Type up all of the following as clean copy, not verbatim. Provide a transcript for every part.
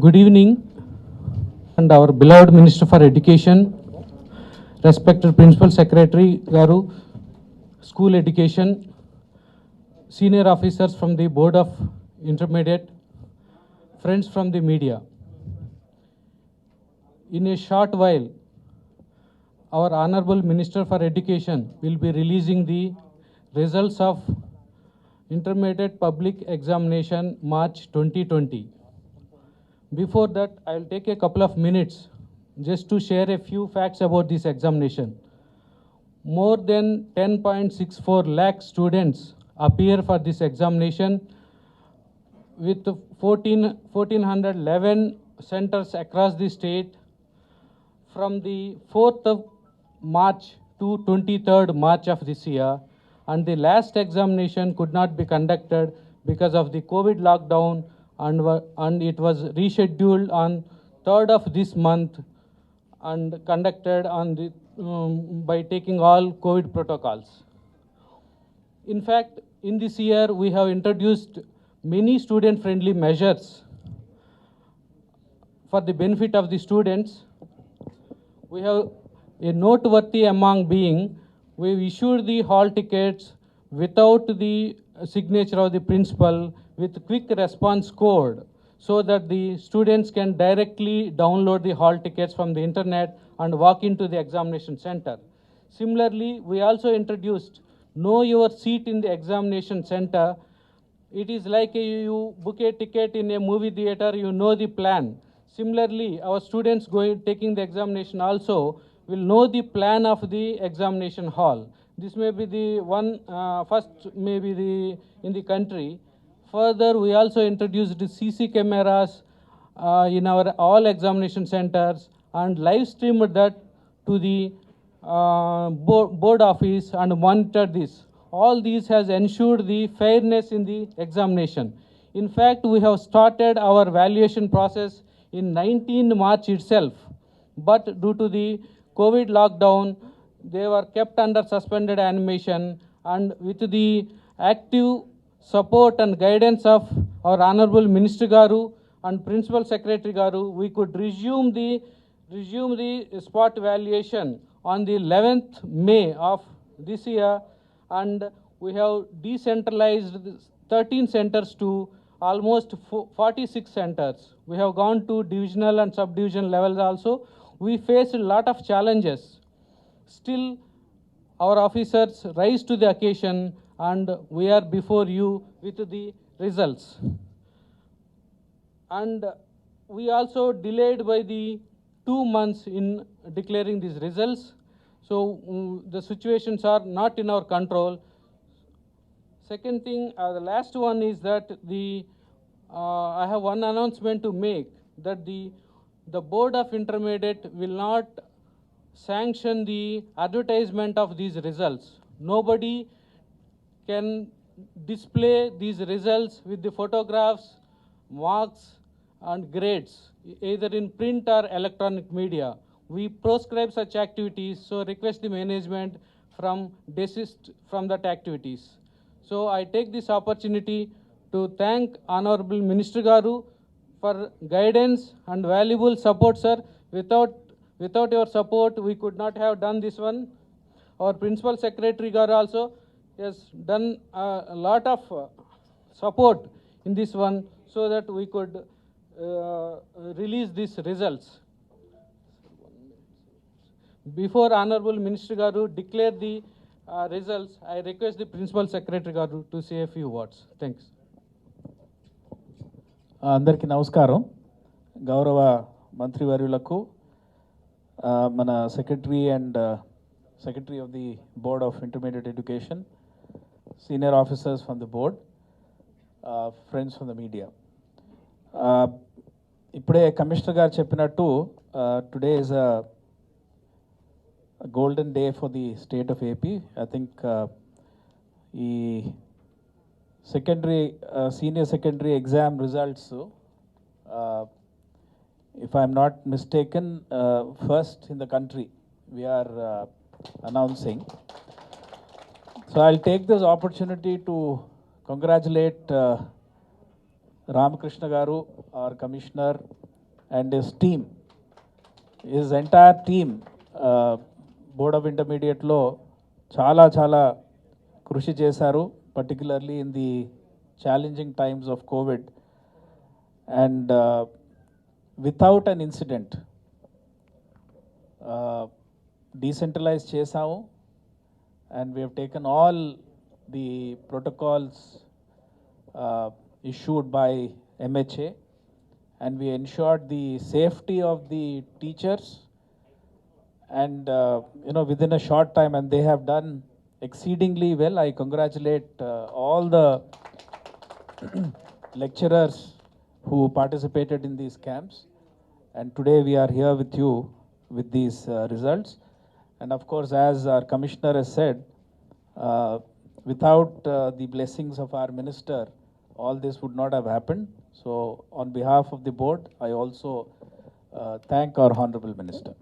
Good evening, and our beloved Minister for Education, respected Principal Secretary Garu, School Education, senior officers from the Board of Intermediate, friends from the media. In a short while, our Honorable Minister for Education will be releasing the results of Intermediate Public Examination March 2020. Before that, I'll take a couple of minutes just to share a few facts about this examination. More than 10.64 lakh students appear for this examination with 1411 centers across the state from the 4th of March to 23rd March of this year, and the last examination could not be conducted because of the COVID lockdown, and it was rescheduled on 3rd of this month and conducted on the by taking all COVID protocols. In fact, in this year we have introduced many student-friendly measures for the benefit of the students. We have a noteworthy among being, we issued the hall tickets without the signature of the principal with quick response code so that the students can directly download the hall tickets from the internet and walk into the examination center. Similarly, we also introduced know your seat in the examination center. It is like you book a ticket in a movie theater, you know the plan. Similarly, our students taking the examination also will know the plan of the examination hall. This may be the one first maybe in the country. Further, we also introduced the CC cameras in our all examination centers and live streamed that to the board office and monitored this. All these has ensured the fairness in the examination. In fact, we have started our valuation process in 19 March itself, but due to the COVID lockdown, they were kept under suspended animation, and with the active support and guidance of our Honorable Minister Garu and Principal Secretary Garu, we could resume the spot valuation on the 11th May of this year, and we have decentralized 13 centers to almost 46 centers. We have gone to divisional and sub-division levels also. We faced a lot of challenges. Still, our officers rise to the occasion, and we are before you with the results. And we also delayed by the 2 months in declaring these results. So the situations are not in our control. Second thing, the last one is that I have one announcement to make, that the Board of Intermediate will not sanction the advertisement of these results. Nobody can display these results with the photographs, marks and grades, either in print or electronic media. We proscribe such activities, so request the management from desist from that activities. So I take this opportunity to thank Honorable Minister Garu for guidance and valuable support, sir. Without your support, we could not have done this one. Our Principal Secretary Garu also has done a lot of support in this one so that we could release these results. Before Honorable Minister Garu declare the results, I request the Principal Secretary Garu to say a few words. Thanks. అందరికీ నమస్కారం. గౌరవ మంత్రివర్యులకు, మన secretary and secretary of the board of intermediate education, senior officers from the board, friends from the media. ఇప్పుడే commissioner గారు చెప్పినట్టు today is a golden day for the state of AP. I think ఈ secondary senior secondary exam results, if I am not mistaken, first in the country we are announcing. So I'll take this opportunity to congratulate Ramakrishna Garu, our commissioner, and his team, his entire team, Board of Intermediate లో చాలా చాలా కృషి చేశారు, particularly in the challenging times of COVID, and without an incident decentralized చేసాము, and we have taken all the protocols issued by MHA, and we ensured the safety of the teachers, and within a short time, and they have done exceedingly well. I congratulate all the lecturers who participated in these camps, and today we are here with you with these results. And of course, as our commissioner has said, without the blessings of our minister, all this would not have happened. So on behalf of the board, I also thank our honorable minister.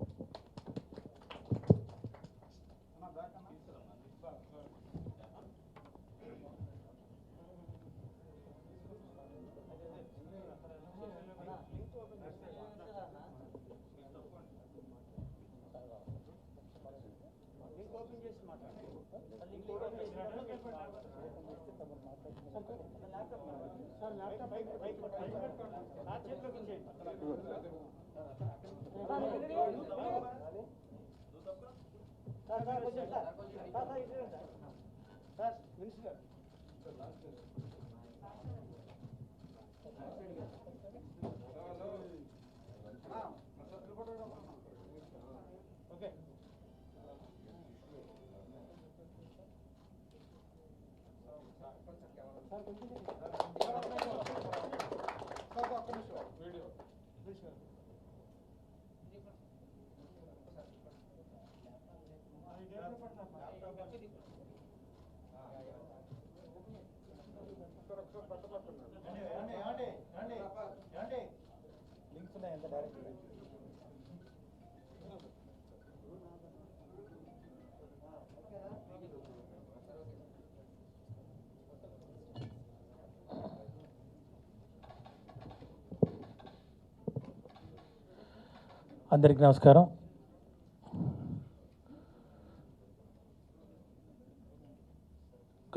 అందరికీ నమస్కారం.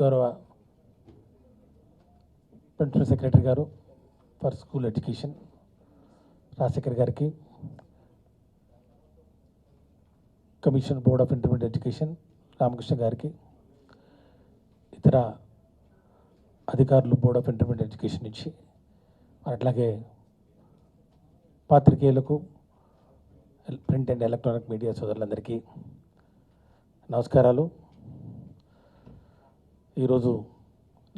గౌరవ principal secretary గారు for school education Rajasekhar గారికి, commission board of intermediate education Ramakrishna గారికి, ఇతర అధికారులు board of intermediate education నుంచి, అట్లాగే పాత్రికేయులకు, ప్రింట్ అండ్ ఎలక్ట్రానిక్ మీడియా సోదరులందరికీ నమస్కారాలు. ఈరోజు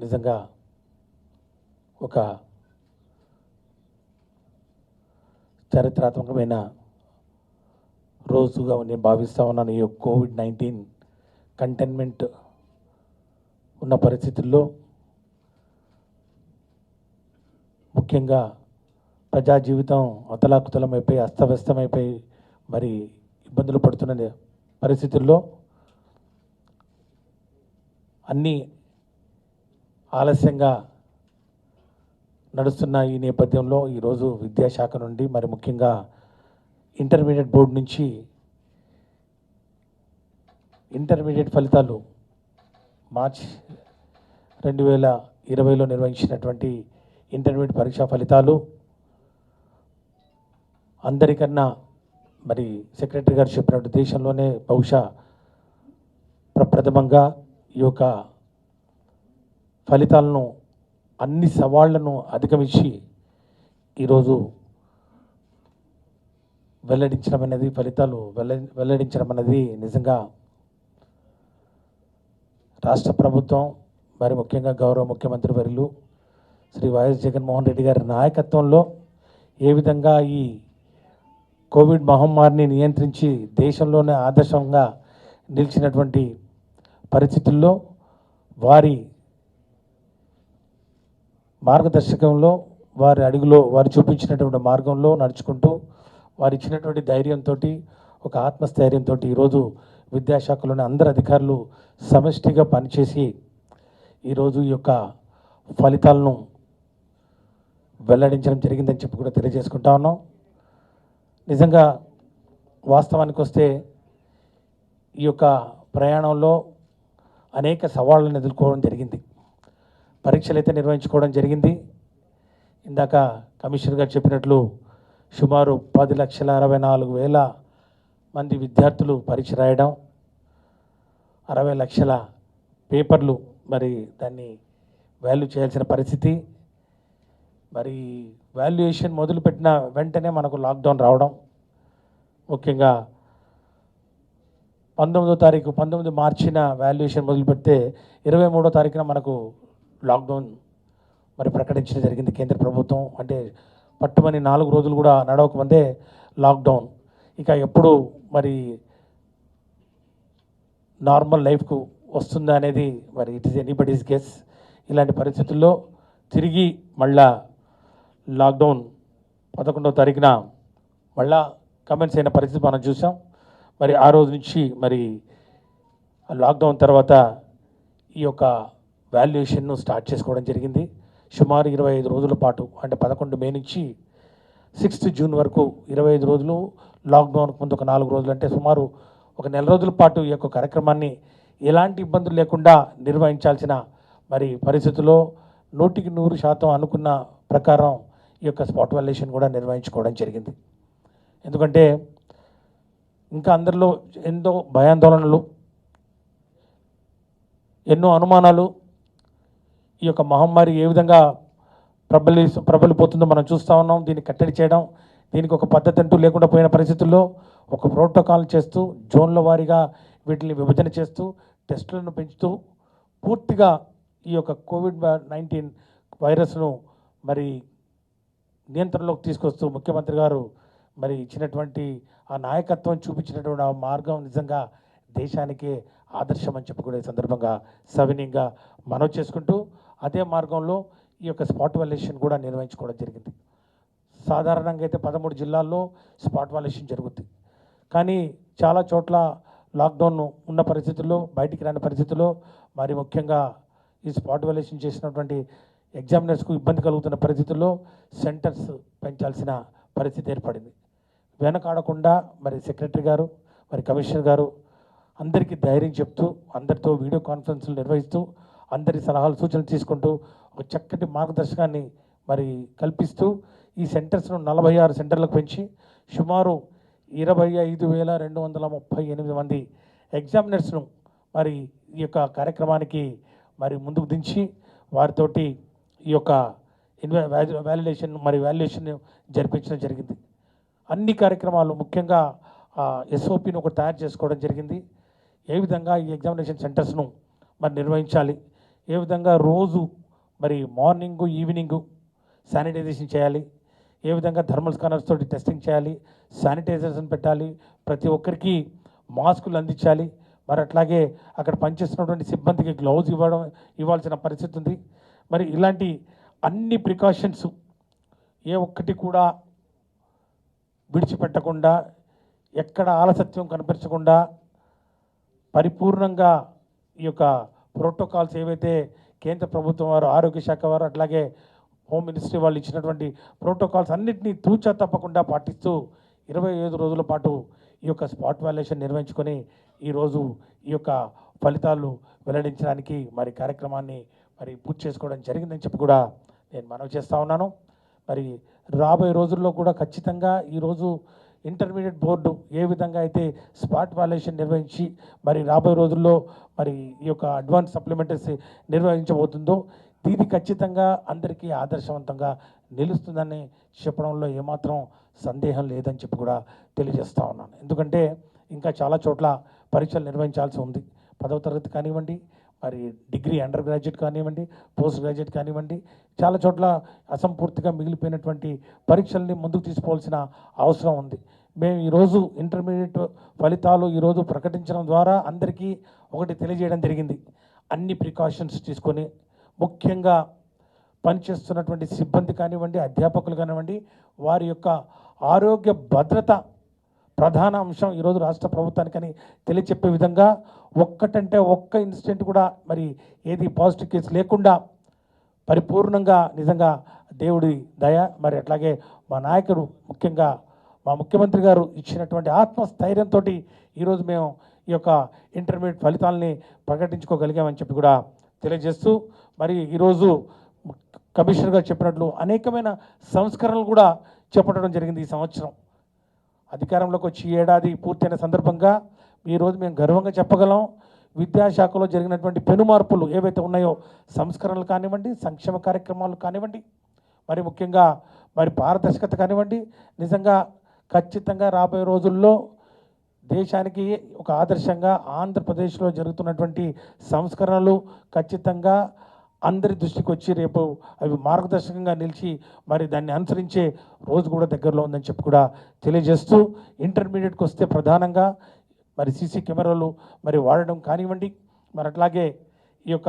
నిజంగా ఒక చారిత్రాత్మకమైన రోజుగా నేను భావిస్తూ ఉన్నాను. ఈ కోవిడ్-19 కంటైన్మెంట్ ఉన్న పరిస్థితుల్లో ముఖ్యంగా ప్రజా జీవితం అతలాకుతలమైపోయి అస్తవ్యస్తమైపోయి మరి ఇబ్బందులు పడుతున్న పరిస్థితుల్లో అన్నీ ఆలస్యంగా నడుస్తున్న ఈ నేపథ్యంలో ఈరోజు విద్యాశాఖ నుండి మరి ముఖ్యంగా ఇంటర్మీడియట్ బోర్డు నుంచి ఇంటర్మీడియట్ ఫలితాలు మార్చి 2020లో నిర్వహించినటువంటి ఇంటర్మీడియట్ పరీక్షా ఫలితాలు అందరికన్నా మరి సెక్రటరీ గారు చెప్పినట్టు దేశంలోనే బహుశా ప్రప్రథమంగా ఈ యొక్క ఫలితాలను అన్ని సవాళ్లను అధిగమించి ఈరోజు ఫలితాలు వెల్లడించడం అనేది నిజంగా రాష్ట్ర ప్రభుత్వం మరి ముఖ్యంగా గౌరవ ముఖ్యమంత్రి వర్యులు శ్రీ వైఎస్ జగన్మోహన్ రెడ్డి గారి నాయకత్వంలో ఏ విధంగా ఈ కోవిడ్ మహమ్మారిని నియంత్రించి దేశంలోనే ఆదర్శంగా నిలిచినటువంటి పరిస్థితుల్లో వారి మార్గదర్శకంలో వారి అడుగులో వారు చూపించినటువంటి మార్గంలో నడుచుకుంటూ వారు ఇచ్చినటువంటి ధైర్యంతో ఒక ఆత్మస్థైర్యంతో ఈరోజు విద్యాశాఖలోని అందరు అధికారులు సమిష్టిగా పనిచేసి ఈరోజు ఈ యొక్క ఫలితాలను వెల్లడించడం జరిగిందని చెప్పి కూడా తెలియజేసుకుంటా ఉన్నాం. నిజంగా వాస్తవానికి వస్తే ఈ యొక్క ప్రయాణంలో అనేక సవాళ్ళను ఎదుర్కోవడం జరిగింది. పరీక్షలు అయితే నిర్వహించుకోవడం జరిగింది. ఇందాక కమిషనర్ గారు చెప్పినట్లు సుమారు 10,64,000 మంది విద్యార్థులు పరీక్ష రాయడం, 60 లక్షల పేపర్లు మరి దాన్ని వాల్యూ చేయాల్సిన పరిస్థితి. మరి వాల్యుయేషన్ మొదలుపెట్టిన వెంటనే మనకు లాక్డౌన్ రావడం, ముఖ్యంగా 19 మార్చిన వాల్యుయేషన్ మొదలు పెడితే 23వ తారీఖున మనకు లాక్డౌన్ మరి ప్రకటించడం జరిగింది కేంద్ర ప్రభుత్వం. అంటే పట్టుమని 4 రోజులు కూడా నడవకముందే లాక్డౌన్. ఇక ఎప్పుడు మరి నార్మల్ లైఫ్కు వస్తుందా అనేది మరి ఇట్ ఈస్ ఎనీబడీస్ గెస్. ఇలాంటి పరిస్థితుల్లో తిరిగి మళ్ళా లాక్డౌన్ 11వ తారీఖున మళ్ళా కమెంట్స్ అయిన పరిస్థితి మనం చూసాం. మరి ఆ రోజు నుంచి మరి లాక్డౌన్ తర్వాత ఈ యొక్క వాల్యుయేషన్ను స్టార్ట్ చేసుకోవడం జరిగింది. సుమారు 25 రోజుల పాటు, అంటే 11 మే నుంచి 6 జూన్ వరకు 25 రోజులు, లాక్డౌన్కు ముందు ఒక 4 రోజులు, అంటే సుమారు ఒక నెల రోజుల పాటు ఈ యొక్క కార్యక్రమాన్ని ఎలాంటి ఇబ్బందులు లేకుండా నిర్వహించాల్సిన మరి పరిస్థితుల్లో 100% అనుకున్న ప్రకారం ఈ యొక్క స్పాట్ వాల్యుయేషన్ కూడా నిర్వహించుకోవడం జరిగింది. ఎందుకంటే ఇంకా అందరిలో ఎంతో భయాందోళనలు, ఎన్నో అనుమానాలు, ఈ యొక్క మహమ్మారి ఏ విధంగా ప్రబలిపోతుందో మనం చూస్తూ ఉన్నాం. దీన్ని కట్టడి చేయడం, దీనికి ఒక పద్ధతి అంటూ లేకుండా పోయిన పరిస్థితుల్లో ఒక ప్రోటోకాల్ చేస్తూ, జోన్ల వారీగా వీటిని విభజన చేస్తూ, టెస్టులను పెంచుతూ పూర్తిగా ఈ యొక్క COVID-19 వైరస్ను మరి నియంత్రణలోకి తీసుకొస్తూ ముఖ్యమంత్రి గారు మరి ఇచ్చినటువంటి ఆ నాయకత్వం, చూపించినటువంటి ఆ మార్గం నిజంగా దేశానికే ఆదర్శం అని చెప్పి కూడా ఈ సందర్భంగా సవినీయంగా మనవి చేసుకుంటూ, అదే మార్గంలో ఈ యొక్క స్పాట్ వాల్యుయేషన్ కూడా నిర్వహించుకోవడం జరిగింది. సాధారణంగా అయితే 13 జిల్లాల్లో స్పాట్ వాల్యుయేషన్ జరుగుతుంది. కానీ చాలా చోట్ల లాక్డౌన్ ఉన్న పరిస్థితుల్లో, బయటికి రాని పరిస్థితుల్లో, మరి ముఖ్యంగా ఈ స్పాట్ వాల్యుయేషన్ చేసినటువంటి ఎగ్జామినర్స్కు ఇబ్బంది కలుగుతున్న పరిస్థితుల్లో సెంటర్స్ పెంచాల్సిన పరిస్థితి ఏర్పడింది. వెనకాడకుండా మరి సెక్రటరీ గారు, మరి కమిషనర్ గారు అందరికీ ధైర్యం చెప్తూ, అందరితో వీడియో కాన్ఫరెన్స్లు నిర్వహిస్తూ, అందరి సలహాలు సూచనలు తీసుకుంటూ ఒక చక్కటి మార్గదర్శకాన్ని మరి కల్పిస్తూ ఈ సెంటర్స్ను 46 సెంటర్లకు పెంచి సుమారు 25,238 మంది ఎగ్జామినర్స్ను మరి ఈ యొక్క కార్యక్రమానికి మరి ముందుకు దించి వారితోటి ఈ యొక్క వాల్యుయేషన్ జరిపించడం జరిగింది. అన్ని కార్యక్రమాలు, ముఖ్యంగా SOPని ఒకటి తయారు చేసుకోవడం జరిగింది. ఏ విధంగా ఈ ఎగ్జామినేషన్ సెంటర్స్ను మరి నిర్వహించాలి, ఏ విధంగా రోజు మరి మార్నింగు ఈవినింగు శానిటైజేషన్ చేయాలి, ఏ విధంగా థర్మల్ స్కానర్స్ తోటి టెస్టింగ్ చేయాలి, శానిటైజేషన్ పెట్టాలి, ప్రతి ఒక్కరికి మాస్కులు అందించాలి, మరి అట్లాగే అక్కడ పనిచేస్తున్నటువంటి సిబ్బందికి గ్లౌజ్ ఇవ్వాల్సిన పరిస్థితి ఉంది. మరి ఇలాంటి అన్ని ప్రికాషన్స్ ఏ ఒక్కటి కూడా విడిచిపెట్టకుండా, ఎక్కడ ఆలస్యం కనిపించకుండా పరిపూర్ణంగా ఈ యొక్క ప్రోటోకాల్స్ ఏవైతే కేంద్ర ప్రభుత్వం వారు, ఆరోగ్య శాఖ వారు, అట్లాగే హోమ్ మినిస్ట్రీ వాళ్ళు ఇచ్చినటువంటి ప్రోటోకాల్స్ అన్నింటినీ తూచా తప్పకుండా పాటిస్తూ 25 రోజుల పాటు ఈ యొక్క స్పాట్ వాల్యుయేషన్ నిర్వహించుకొని ఈరోజు ఈ యొక్క ఫలితాలు వెల్లడించడానికి మరి కార్యక్రమాన్ని మరి పూర్తి చేసుకోవడం జరిగిందని చెప్పి కూడా నేను మనవి చేస్తూ ఉన్నాను. మరి రాబోయే రోజుల్లో కూడా ఖచ్చితంగా ఈరోజు ఇంటర్మీడియట్ బోర్డు ఏ విధంగా అయితే స్పాట్ వాల్యుయేషన్ నిర్వహించి మరి రాబోయే రోజుల్లో మరి ఈ యొక్క అడ్వాన్స్ సప్లిమెంటరీస్ నిర్వహించబోతుందో ఇది ఖచ్చితంగా అందరికీ ఆదర్శవంతంగా నిలుస్తుందని చెప్పడంలో ఏమాత్రం సందేహం లేదని చెప్పి కూడా తెలియజేస్తూ ఉన్నాను. ఎందుకంటే ఇంకా చాలా చోట్ల పరీక్షలు నిర్వహించాల్సి ఉంది. 10వ తరగతి కానివ్వండి, మరి డిగ్రీ అండర్ గ్రాడ్యుయేట్ కానివ్వండి, పోస్ట్ గ్రాడ్యుయేట్ కానివ్వండి, చాలా చోట్ల అసంపూర్తిగా మిగిలిపోయినటువంటి పరీక్షల్ని ముందుకు తీసుకోవాల్సిన అవసరం ఉంది. మేము ఈరోజు ఇంటర్మీడియట్ ఫలితాలు ఈరోజు ప్రకటించడం ద్వారా అందరికీ ఒకటి తెలియజేయడం జరిగింది. అన్ని ప్రికాషన్స్ తీసుకొని, ముఖ్యంగా పనిచేస్తున్నటువంటి సిబ్బంది కానివ్వండి, అధ్యాపకులు కానివ్వండి, వారి యొక్క ఆరోగ్య భద్రత ప్రధాన అంశం ఈరోజు రాష్ట్ర ప్రభుత్వానికని తెలియచెప్పే విధంగా ఒక్క ఇన్సిడెంట్ కూడా మరి ఏది పాజిటివ్ కేసు లేకుండా పరిపూర్ణంగా నిజంగా దేవుడి దయ, మరి అట్లాగే మా నాయకుడు ముఖ్యంగా మా ముఖ్యమంత్రి గారు ఇచ్చినటువంటి ఆత్మస్థైర్యంతో ఈరోజు మేము ఈ యొక్క ఇంటర్మీడియట్ ఫలితాలని ప్రకటించుకోగలిగామని చెప్పి కూడా తెలియజేస్తూ, మరి ఈరోజు కమిషనర్ గారు చెప్పినట్లు అనేకమైన సంస్కరణలు కూడా చేపట్టడం జరిగింది. ఈ సంవత్సరం అధికారంలోకి వచ్చి ఏడాది పూర్తయిన సందర్భంగా ఈరోజు మేము గర్వంగా చెప్పగలం, విద్యాశాఖలో జరిగినటువంటి పెను మార్పులు ఏవైతే ఉన్నాయో, సంస్కరణలు కానివ్వండి, సంక్షేమ కార్యక్రమాలు కానివ్వండి, మరి ముఖ్యంగా మరి పారదర్శకత కానివ్వండి, నిజంగా ఖచ్చితంగా రాబోయే రోజుల్లో దేశానికి ఒక ఆదర్శంగా ఆంధ్రప్రదేశ్లో జరుగుతున్నటువంటి సంస్కరణలు ఖచ్చితంగా అందరి దృష్టికి వచ్చి రేపు అవి మార్గదర్శకంగా నిలిచి మరి దాన్ని అనుసరించే రోజు కూడా దగ్గరలో ఉందని చెప్పి కూడా తెలియజేస్తూ, ఇంటర్మీడియట్కి వస్తే ప్రధానంగా మరి సీసీ కెమెరాలు మరి వాడడం కానివ్వండి, మరి అట్లాగే ఈ యొక్క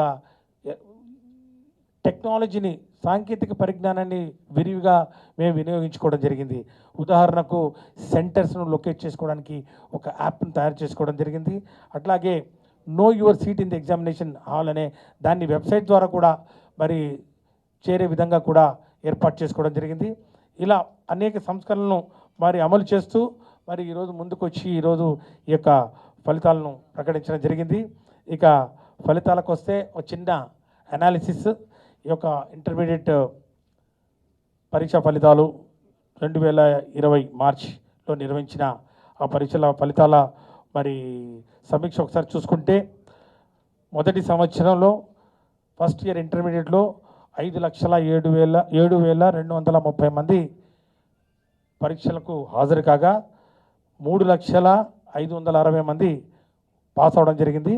టెక్నాలజీని, సాంకేతిక పరిజ్ఞానాన్ని విరివిగా మేము వినియోగించుకోవడం జరిగింది. ఉదాహరణకు సెంటర్స్ను లొకేట్ చేసుకోవడానికి ఒక యాప్ను తయారు చేసుకోవడం జరిగింది. అట్లాగే know your seat in the examination hall అనే దాన్ని వెబ్సైట్ ద్వారా కూడా మరి చేరే విధంగా కూడా ఏర్పాటు చేసుకోవడం జరిగింది. ఇలా అనేక సంస్కరణలను మరి అమలు చేస్తూ మరి ఈరోజు ముందుకొచ్చి ఈరోజు ఈ యొక్క ఫలితాలను ప్రకటించడం జరిగింది. ఇక ఫలితాలకు వస్తే ఒక చిన్న అనాలిసిస్, ఈ యొక్క ఇంటర్మీడియట్ పరీక్షా ఫలితాలు 2020 మార్చిలో నిర్వహించిన ఆ పరీక్షల ఫలితాల మరి సమీక్ష ఒకసారి చూసుకుంటే, మొదటి సంవత్సరంలో ఫస్ట్ ఇయర్ ఇంటర్మీడియట్లో 5,07,230 మంది పరీక్షలకు హాజరు కాగా 3,05,60 మంది పాస్ అవడం జరిగింది.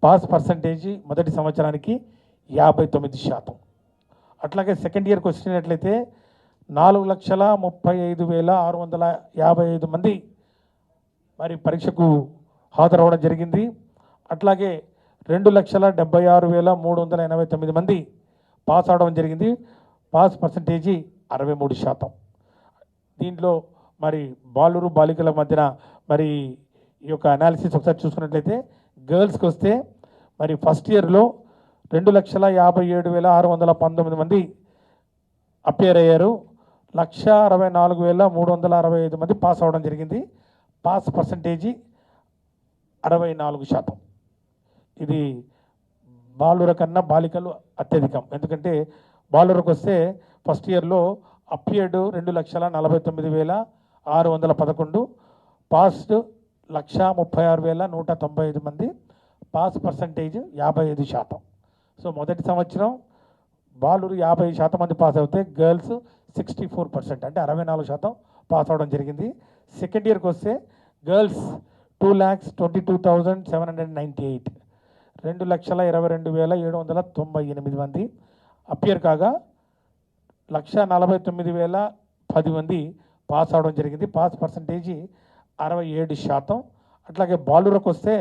పాస్ పర్సంటేజీ మొదటి సంవత్సరానికి 59%. అట్లాగే సెకండ్ ఇయర్కి వచ్చినట్లయితే 4,35,655 మంది మరి పరీక్షకు హాజరవడం జరిగింది. అట్లాగే 2,76,389 మంది పాస్ అవడం జరిగింది. Pass percentage 63%. దీంట్లో మరి బాలురు బాలికల మధ్యన మరి ఈ యొక్క అనాలిసిస్ ఒకసారి చూసుకున్నట్లయితే, గర్ల్స్కి వస్తే మరి ఫస్ట్ ఇయర్లో 2,57,619 మంది అపియర్ అయ్యారు. 1,64,365 మంది పాస్ అవ్వడం జరిగింది. Pass percentage 64%. ఇది బాలుర కన్నా బాలికలు అత్యధికం. ఎందుకంటే బాలురకు వస్తే ఫస్ట్ ఇయర్లో అపియర్డ్ 2,49,611, పాస్డ్ 1,36,195 మంది. Pass percentage 55%. సో మొదటి సంవత్సరం బాలురు 50% మంది పాస్ అవుతే గర్ల్స్ 64%, అంటే 64% పాస్ అవడం జరిగింది. సెకండ్ ఇయర్కి వస్తే గర్ల్స్ 2,22,798, 2,22,798 మంది అపియర్ కాగా 1,49,010 మంది పాస్ అవడం జరిగింది. Pass percentage 67%. అట్లాగే బాలురకు వస్తే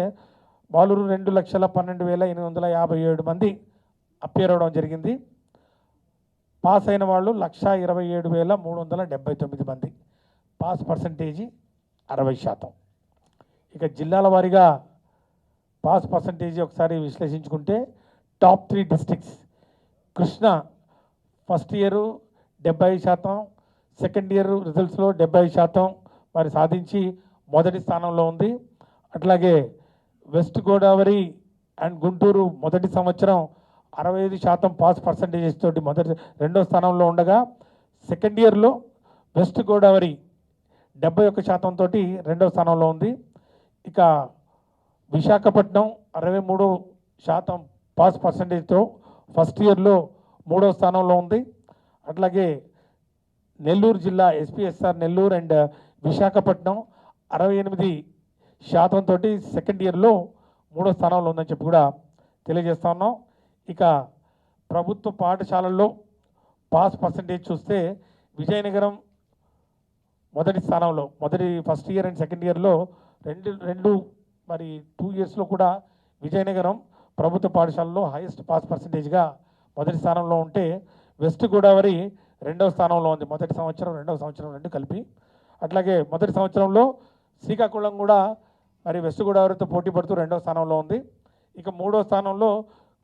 బాలురు 2,12,857 మంది అపియర్ అవడం జరిగింది. పాస్ అయిన వాళ్ళు 1,27,379 మంది. Pass percentage 60%. ఇక జిల్లాల వారీగా పాస్ పర్సంటేజీ ఒకసారి విశ్లేషించుకుంటే, top 3 districts, Krishna first year 70%, second year రిజల్ట్స్లో 70% మరి సాధించి మొదటి స్థానంలో ఉంది. అట్లాగే వెస్ట్ గోదావరి అండ్ గుంటూరు మొదటి సంవత్సరం 65% పాస్ పర్సంటేజెస్ తోటి రెండో స్థానంలో ఉండగా, సెకండ్ ఇయర్లో వెస్ట్ గోదావరి 71% తోటి రెండో స్థానంలో ఉంది. ఇక విశాఖపట్నం 63% పాస్ పర్సంటేజ్తో ఫస్ట్ ఇయర్లో మూడో స్థానంలో ఉంది. అట్లాగే నెల్లూరు జిల్లా ఎస్పీఎస్ఆర్ నెల్లూరు అండ్ విశాఖపట్నం 68% తోటి సెకండ్ ఇయర్లో మూడో స్థానంలో ఉందని చెప్పి కూడా తెలియజేస్తా ఉన్నాం. ఇక ప్రభుత్వ పాఠశాలల్లో పాస్ పర్సంటేజ్ చూస్తే విజయనగరం మొదటి స్థానంలో, ఫస్ట్ ఇయర్ అండ్ సెకండ్ ఇయర్లో రెండు మరి 2 ఇయర్స్లో కూడా విజయనగరం ప్రభుత్వ పాఠశాలలో హైయెస్ట్ పాస్ పర్సంటేజ్గా మొదటి స్థానంలో ఉంటే, వెస్ట్ గోదావరి రెండవ స్థానంలో ఉంది. మొదటి సంవత్సరం రెండవ సంవత్సరం రెండు కలిపి. అట్లాగే మొదటి సంవత్సరంలో శ్రీకాకుళం కూడా మరి వెస్ట్ గోదావరితో పోటీ పడుతూ రెండవ స్థానంలో ఉంది. ఇక మూడో స్థానంలో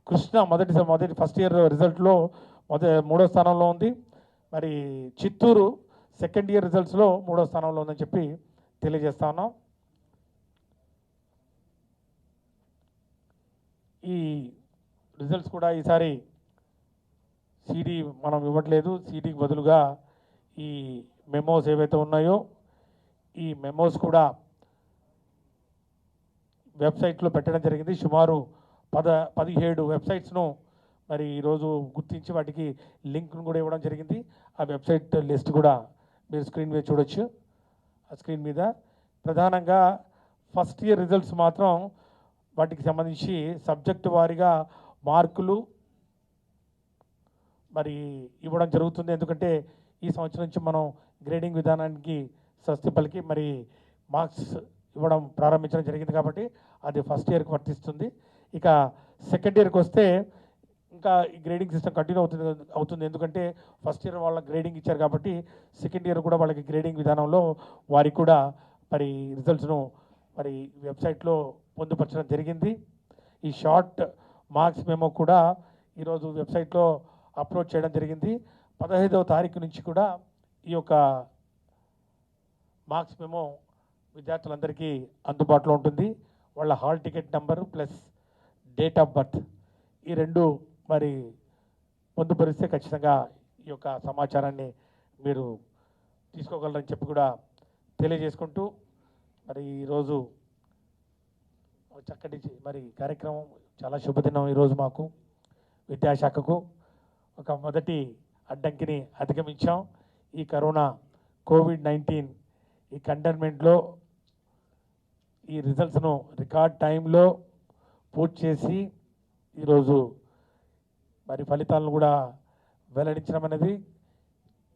కృష్ణ మొదటి ఫస్ట్ ఇయర్ రిజల్ట్లో మూడో స్థానంలో ఉంది. మరి చిత్తూరు సెకండ్ ఇయర్ రిజల్ట్స్లో 3వ స్థానంలో ఉందని చెప్పి తెలియజేస్తా ఉన్నాం. ఈ రిజల్ట్స్ కూడా ఈసారి సీడీ మనం ఇవ్వట్లేదు. సీడీకి బదులుగా ఈ మెమోస్ ఏవైతే ఉన్నాయో ఈ మెమోస్ కూడా వెబ్సైట్లో పెట్టడం జరిగింది. సుమారు 17 వెబ్సైట్స్ను మరి ఈరోజు గుర్తించి వాటికి లింక్ను కూడా ఇవ్వడం జరిగింది. ఆ వెబ్సైట్ లిస్ట్ కూడా మీరు స్క్రీన్ మీద చూడొచ్చు. ఆ స్క్రీన్ మీద ప్రధానంగా ఫస్ట్ ఇయర్ రిజల్ట్స్ మాత్రం వాటికి సంబంధించి సబ్జెక్టు వారీగా మార్కులు మరి ఇవ్వడం జరుగుతుంది. ఎందుకంటే ఈ సంవత్సరం నుంచి మనం గ్రేడింగ్ విధానానికి స్వస్తి పలికి మరి మార్క్స్ ఇవ్వడం ప్రారంభించడం జరిగింది కాబట్టి అది ఫస్ట్ ఇయర్కి వర్తిస్తుంది. ఇక సెకండ్ ఇయర్కి వస్తే ఇంకా ఈ గ్రేడింగ్ సిస్టమ్ కంటిన్యూ అవుతుంది. ఎందుకంటే ఫస్ట్ ఇయర్ వాళ్ళ గ్రేడింగ్ ఇచ్చారు కాబట్టి సెకండ్ ఇయర్ కూడా వాళ్ళకి గ్రేడింగ్ విధానంలో వారికి కూడా మరి రిజల్ట్స్ను మరి వెబ్సైట్లో పొందుపరచడం జరిగింది. ఈ షార్ట్ మార్క్స్ మెమో కూడా ఈరోజు వెబ్సైట్లో అప్లోడ్ చేయడం జరిగింది. 15వ తారీఖు నుంచి కూడా ఈ యొక్క మార్క్స్ మెమో విద్యార్థులందరికీ అందుబాటులో ఉంటుంది. వాళ్ళ hall ticket number plus date of birth ఈ రెండు మరి పొందుపరిస్తే ఖచ్చితంగా ఈ యొక్క సమాచారాన్ని మీరు తీసుకోగలరని చెప్పి కూడా తెలియజేసుకుంటూ మరి ఈరోజు చక్కటి మరి కార్యక్రమం చాలా శుభదినం ఈరోజు మాకు విద్యాశాఖకు ఒక మొదటి అడ్డంకిని అధిగమించాం. ఈ కరోనా కోవిడ్-19 ఈ కంటైన్మెంట్లో ఈ రిజల్ట్స్ను రికార్డ్ టైంలో పూర్తి చేసి ఈరోజు మరి ఫలితాలను కూడా వెల్లడించడం అనేది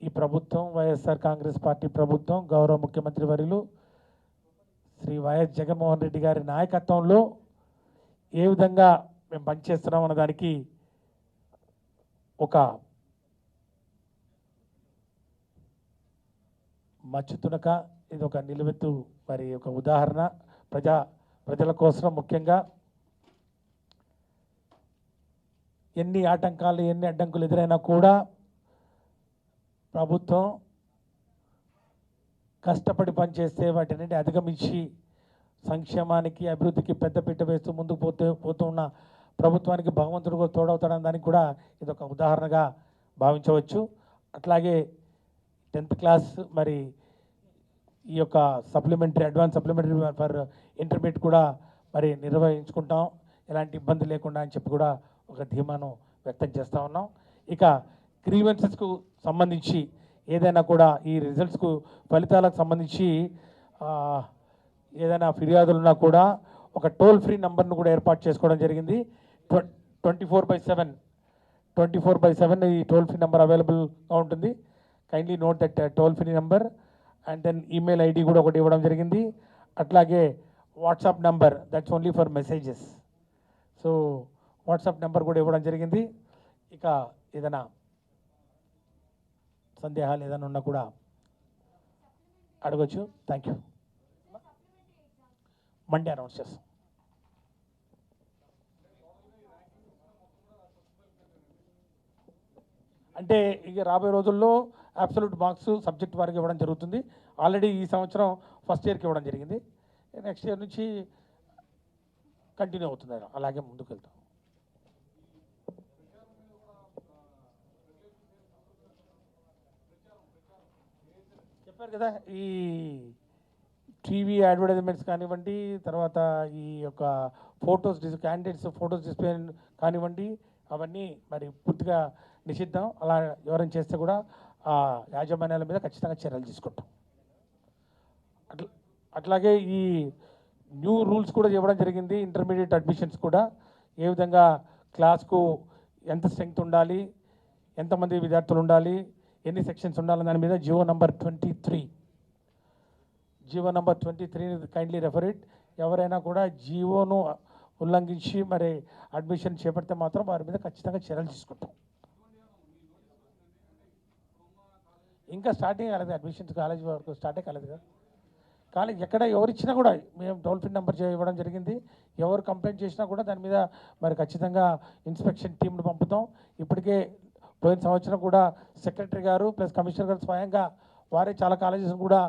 ఈ ప్రభుత్వం వైఎస్ఆర్ కాంగ్రెస్ పార్టీ ప్రభుత్వం గౌరవ ముఖ్యమంత్రి వర్యులు శ్రీ వైఎస్ జగన్మోహన్ రెడ్డి గారి నాయకత్వంలో ఏ విధంగా మేము పనిచేస్తున్నాం అన్న దానికి ఒక మచ్చుతునక ఇది ఒక నిలువెత్తు మరి ఒక ఉదాహరణ. ప్రజల కోసం ముఖ్యంగా ఎన్ని ఆటంకాలు ఎన్ని అడ్డంకులు ఎదురైనా కూడా ప్రభుత్వం కష్టపడి పనిచేస్తే వాటిని అధిగమించి సంక్షేమానికి అభివృద్ధికి పెద్దపీట వేస్తూ ముందుకు పోతూ ఉన్న ప్రభుత్వానికి భగవంతుడు కూడా తోడవుతాడని దానికి కూడా ఇది ఒక ఉదాహరణగా భావించవచ్చు. అట్లాగే 10th క్లాస్ మరి ఈ యొక్క supplementary advance supplementary for intermediate కూడా మరి నిర్వహించుకుంటాం ఎలాంటి ఇబ్బంది లేకుండా అని చెప్పి కూడా ఒక ధీమాను వ్యక్తం చేస్తూ ఉన్నాం. ఇక గ్రీవెన్సెస్కు సంబంధించి ఏదైనా కూడా ఈ రిజల్ట్స్కు ఫలితాలకు సంబంధించి ఏదైనా ఫిర్యాదులున్నా కూడా ఒక టోల్ ఫ్రీ నెంబర్ను కూడా ఏర్పాటు చేసుకోవడం జరిగింది. 24/7 ఈ టోల్ ఫ్రీ నెంబర్ అవైలబుల్గా ఉంటుంది. Kindly note that toll free number and then email ID కూడా ఒకటి ఇవ్వడం జరిగింది. అట్లాగే WhatsApp number that's only for messages. So WhatsApp number కూడా ఇవ్వడం జరిగింది. ఇక ఏదైనా సందేహాలు ఏదైనా ఉన్నా కూడా అడగచ్చు. Thank you. మండే అనౌన్స్ చేస్తాం. అంటే ఇక రాబోయే రోజుల్లో అబ్సల్యూట్ మార్క్స్ సబ్జెక్ట్ వారికి ఇవ్వడం జరుగుతుంది. ఆల్రెడీ ఈ సంవత్సరం ఫస్ట్ ఇయర్కి ఇవ్వడం జరిగింది. నెక్స్ట్ ఇయర్ నుంచి కంటిన్యూ అవుతుంది. అలాగే ముందుకు వెళ్తాం. చెప్పారు కదా ఈ టీవీ అడ్వర్టైజ్మెంట్స్ కానివ్వండి, తర్వాత ఈ యొక్క క్యాండిడేట్స్ ఫొటోస్ డిస్ప్లే కానివ్వండి, అవన్నీ మరి పూర్తిగా నిషిద్ధం. అలా ఎవరైనా చేస్తే కూడా ఆ యాజమాన్యాల మీద ఖచ్చితంగా చర్యలు తీసుకుంటాం. అట్లాగే ఈ న్యూ రూల్స్ కూడా ఇవ్వడం జరిగింది. ఇంటర్మీడియట్ అడ్మిషన్స్ కూడా ఏ విధంగా క్లాస్కు ఎంత స్ట్రెంగ్త్ ఉండాలి, ఎంతమంది విద్యార్థులు ఉండాలి, ఎన్ని సెక్షన్స్ ఉండాలని దాని మీద Jio number 23 kindly refer it. ఎవరైనా కూడా జియోను ఉల్లంఘించి మరి అడ్మిషన్ చేపడితే మాత్రం వారి మీద ఖచ్చితంగా చర్యలు తీసుకుంటాం. ఇంకా స్టార్టింగ్ కాలేదు, అడ్మిషన్స్ కాలేజ్ వరకు స్టార్టే కాలేదు కదా. కాలేజ్ ఎక్కడ ఎవరు ఇచ్చినా కూడా మేము టోల్ ఫ్రీ నెంబర్ ఇవ్వడం జరిగింది. ఎవరు కంప్లైంట్ చేసినా కూడా దాని మీద మరి ఖచ్చితంగా ఇన్స్పెక్షన్ టీంను పంపుతాం. ఇప్పటికే పోయిన సంవత్సరం కూడా సెక్రటరీ గారు ప్లస్ కమిషనర్ గారు స్వయంగా వారే చాలా కాలేజెస్ కూడా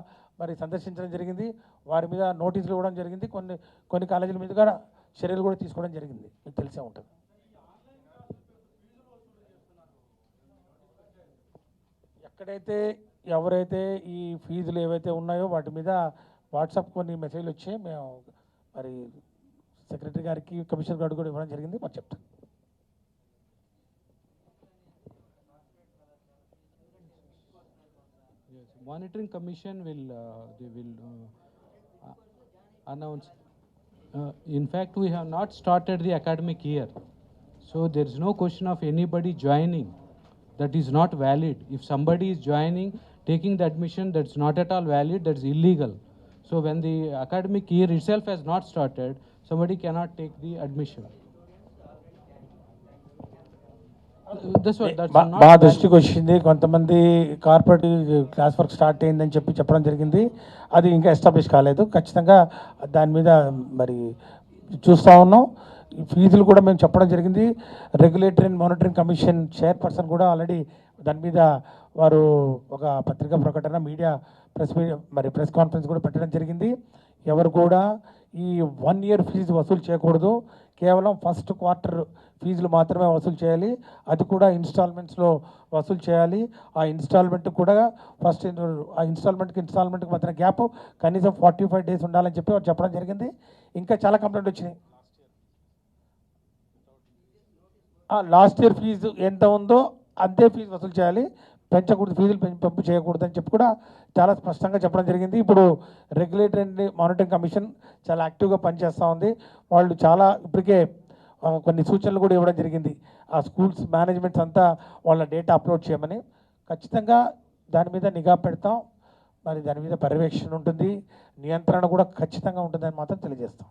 మరి సందర్శించడం జరిగింది. వారి మీద నోటీసులు ఇవ్వడం జరిగింది. కొన్ని కాలేజీల మీద కూడా చర్యలు కూడా తీసుకోవడం జరిగింది. మీకు తెలిసే ఉంటుంది. ఎక్కడైతే ఎవరైతే ఈ ఫీజులు ఏవైతే ఉన్నాయో వాటి మీద వాట్సాప్ కొన్ని మెసేజ్లు వచ్చాయి. మేము మరి సెక్రటరీ గారికి కమిషనర్ గారికి కూడా ఇవ్వడం జరిగింది. మరి చెప్తాను. Yes, monitoring commission will announce. In fact, we have not started the academic year, so there is no question of anybody joining. That is not valid. If somebody is joining, taking the admission, that's not at all valid. That's illegal. So when the academic year itself has not started, somebody cannot take the admission. That's what. That's మా not valid. దృష్టికి వచ్చింది. కొంతమంది corporate class work start అయిందని చెప్పడం జరిగింది. అది ఇంకా establish కాలేదు. ఖచ్చితంగా దాని మీద మరి చూస్తూ ఉన్నాం. ఈ ఫీజులు కూడా మేము చెప్పడం జరిగింది. Regulatory and monitoring commission chairperson కూడా ఆల్రెడీ దాని మీద వారు ఒక పత్రికా ప్రకటన మీడియా ప్రెస్ కాన్ఫరెన్స్ కూడా పెట్టడం జరిగింది. ఎవరు కూడా ఈ 1 year ఫీజు వసూలు చేయకూడదు. కేవలం ఫస్ట్ క్వార్టర్ ఫీజులు మాత్రమే వసూలు చేయాలి. అది కూడా ఇన్స్టాల్మెంట్స్లో వసూలు చేయాలి. ఆ ఇన్స్టాల్మెంట్ కూడా ఆ ఇన్స్టాల్మెంట్కి మధ్యన గ్యాప్ కనీసం 45 days ఉండాలని చెప్పి వారు చెప్పడం జరిగింది. ఇంకా చాలా కంప్లైంట్ వచ్చినాయి. లాస్ట్ ఇయర్ ఫీజు ఎంత ఉందో అంతే ఫీజు వసూలు చేయాలి, పెంచకూడదు, ఫీజులు పెంపు చేయకూడదు అని చెప్పి కూడా చాలా స్పష్టంగా చెప్పడం జరిగింది. ఇప్పుడు రెగ్యులేటరీ అండ్ మానిటరింగ్ కమిషన్ చాలా యాక్టివ్గా పనిచేస్తూ ఉంది. వాళ్ళు చాలా ఇప్పటికే కొన్ని సూచనలు కూడా ఇవ్వడం జరిగింది. ఆ స్కూల్స్ మేనేజ్మెంట్స్ అంతా వాళ్ళ డేటా అప్లోడ్ చేయమని. ఖచ్చితంగా దాని మీద నిఘా పెడతాం. మరి దాని మీద పర్యవేక్షణ ఉంటుంది, నియంత్రణ కూడా ఖచ్చితంగా ఉంటుందని మాత్రం తెలియజేస్తాం.